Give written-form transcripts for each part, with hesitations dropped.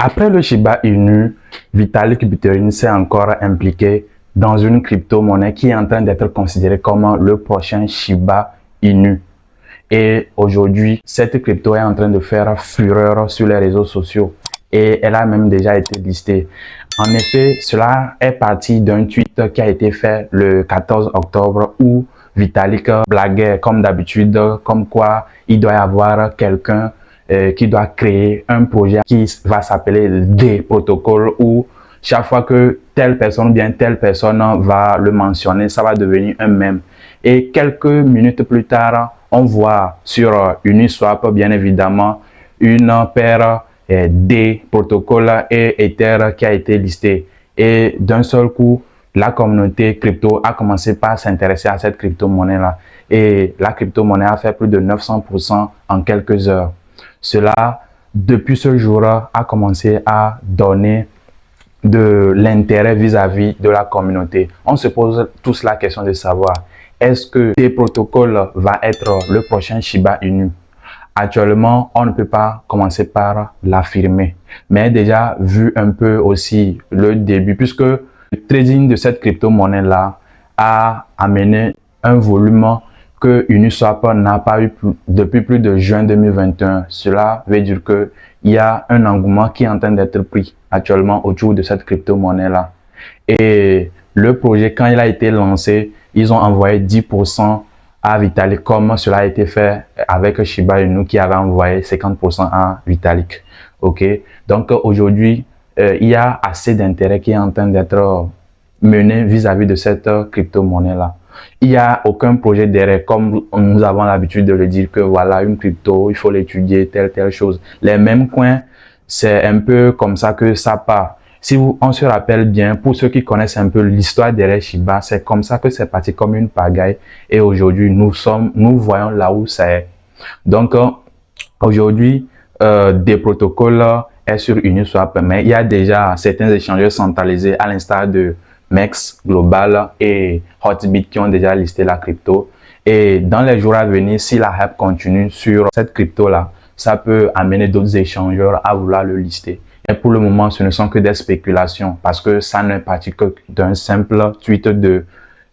Après le Shiba Inu, Vitalik Buterin s'est encore impliqué dans une crypto-monnaie qui est en train d'être considérée comme le prochain Shiba Inu. Et aujourd'hui, cette crypto est en train de faire fureur sur les réseaux sociaux et elle a même déjà été listée. En effet, cela est parti d'un tweet qui a été fait le 14 octobre où Vitalik blaguait comme d'habitude, comme quoi il doit y avoir quelqu'un qui doit créer un projet qui va s'appeler des protocoles où chaque fois que telle personne ou bien telle personne va le mentionner, ça va devenir un mème. Et quelques minutes plus tard, on voit sur Uniswap, bien évidemment, une paire des protocoles et Ether qui a été listée. Et d'un seul coup, la communauté crypto a commencé par s'intéresser à cette crypto-monnaie-là. Et la crypto-monnaie a fait plus de 900% en quelques heures. Cela, depuis ce jour-là, a commencé à donner de l'intérêt vis-à-vis de la communauté. On se pose tous la question de savoir, est-ce que des protocoles va être le prochain Shiba Inu? Actuellement, on ne peut pas commencer par l'affirmer, mais déjà vu un peu aussi le début, puisque le trading de cette crypto-monnaie-là a amené un volume que Uniswap n'a pas eu depuis plus de juin 2021. Cela veut dire qu'il y a un engouement qui est en train d'être pris actuellement autour de cette crypto-monnaie-là. Et le projet, quand il a été lancé, ils ont envoyé 10% à Vitalik, comme cela a été fait avec Shiba Inu qui avait envoyé 50% à Vitalik. Ok, donc aujourd'hui, il y a assez d'intérêt qui est en train d'être mené vis-à-vis de cette crypto-monnaie-là. Il n'y a aucun projet derrière, comme nous avons l'habitude de le dire que voilà, une crypto, il faut l'étudier, telle chose. Les mêmes coins, c'est un peu comme ça que ça part. Si on se rappelle bien, pour ceux qui connaissent un peu l'histoire derrière Shiba, c'est comme ça que c'est parti comme une pagaille. Et aujourd'hui, nous voyons là où ça est. Donc, aujourd'hui, des protocoles est sur Uniswap, mais il y a déjà certains échangeurs centralisés à l'instar de MEX Global et Hotbit qui ont déjà listé la crypto. Et dans les jours à venir, si la hype continue sur cette crypto-là, ça peut amener d'autres échangeurs à vouloir le lister. Et pour le moment, ce ne sont que des spéculations parce que ça n'est parti que d'un simple tweet de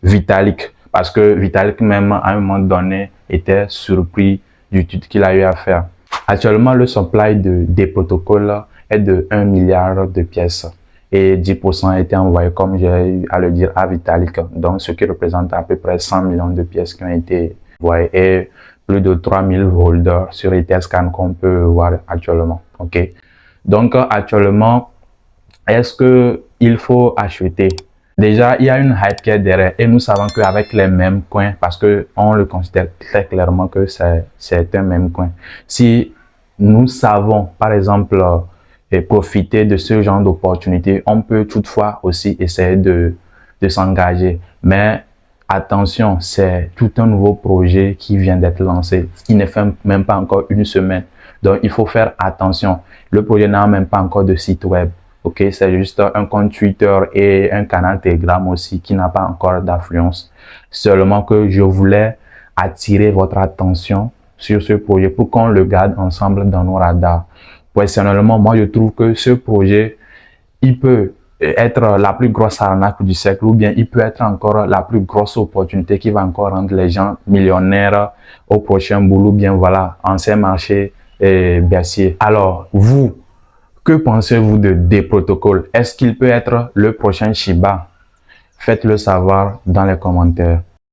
Vitalik. Parce que Vitalik même, à un moment donné, était surpris du tweet qu'il a eu à faire. Actuellement, le supply des protocoles est de 1 milliard de pièces et 10% a été envoyé, comme j'ai eu à le dire, à Vitalik. Donc, ce qui représente à peu près 100 millions de pièces qui ont été envoyées et plus de 3000 holders sur Etherscan qu'on peut voir actuellement. Ok. Donc, actuellement, est-ce que il faut acheter? Déjà, il y a une hype qui est derrière et nous savons qu'avec les mêmes coins, parce que on le considère très clairement que c'est un même coin. Si nous savons, par exemple, profiter de ce genre d'opportunité, on peut toutefois aussi essayer de s'engager. Mais attention, c'est tout un nouveau projet qui vient d'être lancé, qui ne fait même pas encore une semaine. Donc, il faut faire attention. Le projet n'a même pas encore de site web. Ok, c'est juste un compte Twitter et un canal Telegram aussi qui n'a pas encore d'affluence. Seulement que je voulais attirer votre attention sur ce projet pour qu'on le garde ensemble dans nos radars. Personnellement, moi, je trouve que ce projet, il peut être la plus grosse arnaque du siècle ou bien il peut être encore la plus grosse opportunité qui va encore rendre les gens millionnaires au prochain boulot, bien voilà, ancien marché baissier. Alors, vous, que pensez-vous de des protocoles? Est-ce qu'il peut être le prochain Shiba? Faites-le savoir dans les commentaires.